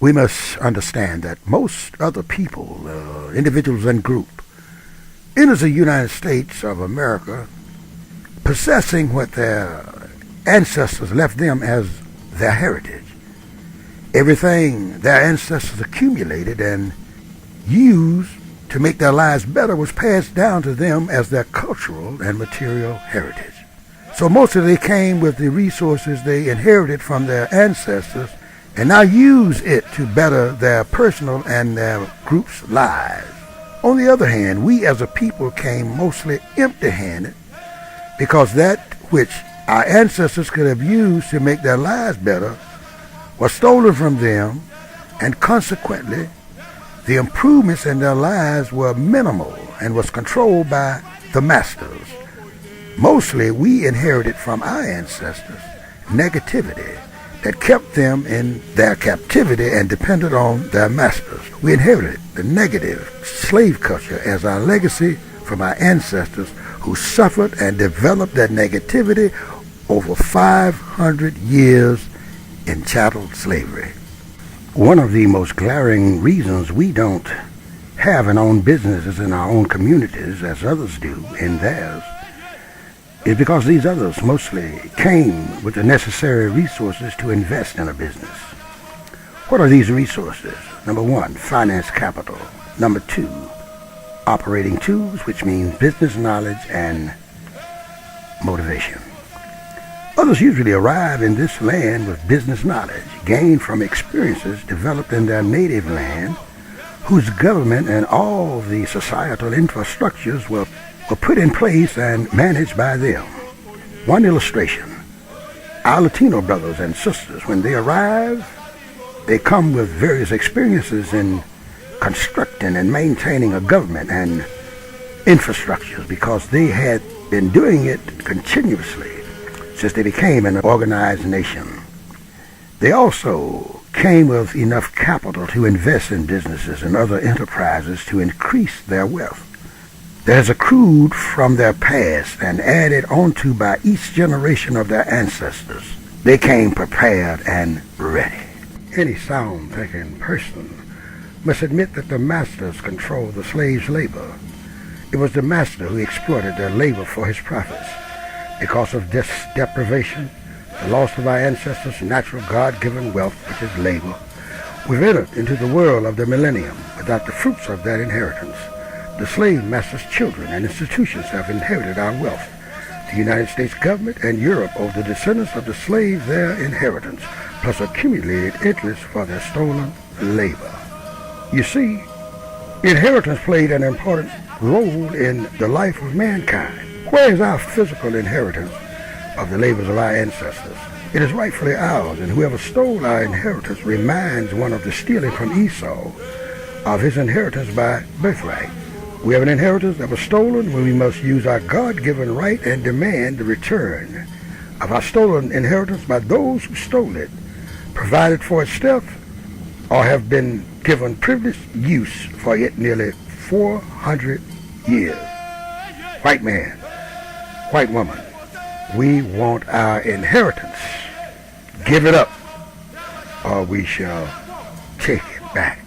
We must understand that most other people, individuals and groups, enters the United States of America possessing what their ancestors left them as their heritage. Everything their ancestors accumulated and used to make their lives better was passed down to them as their cultural and material heritage. So most of they came with the resources they inherited from their ancestors and now use it to better their personal and their group's lives. On the other hand, we as a people came mostly empty-handed because that which our ancestors could have used to make their lives better was stolen from them, and consequently the improvements in their lives were minimal and was controlled by the masters. Mostly we inherited from our ancestors negativity that kept them in their captivity and depended on their masters. We inherited the negative slave culture as our legacy from our ancestors who suffered and developed that negativity over 500 years in chattel slavery. One of the most glaring reasons we don't have and own businesses in our own communities as others do in theirs is because these others mostly came with the necessary resources to invest in a business. What are these resources? Number one, finance capital. Number two, operating tools, which means business knowledge and motivation. Others usually arrive in this land with business knowledge gained from experiences developed in their native land, whose government and all the societal infrastructures were put in place and managed by them. One illustration, our Latino brothers and sisters, when they arrive, they come with various experiences in constructing and maintaining a government and infrastructures because they had been doing it continuously since they became an organized nation. They also came with enough capital to invest in businesses and other enterprises to increase their wealth that has accrued from their past and added onto by each generation of their ancestors. They came prepared and ready. Any sound-thinking person must admit that the masters controlled the slaves' labor. It was the master who exploited their labor for his profits. Because of this deprivation, the loss of our ancestors' natural God-given wealth, which is labor, we've entered into the world of the millennium without the fruits of that inheritance. The slave masters' children and institutions have inherited our wealth. The United States government and Europe owe the descendants of the slaves their inheritance, plus accumulated interest for their stolen labor. You see, inheritance played an important role in the life of mankind. Where is our physical inheritance of the labors of our ancestors? It is rightfully ours, and whoever stole our inheritance reminds one of the stealing from Esau of his inheritance by birthright. We have an inheritance that was stolen when we must use our God-given right and demand the return of our stolen inheritance by those who stole it, provided for its theft, or have been given privileged use for it nearly 400 years. White man, white woman, we want our inheritance. Give it up, or we shall take it back.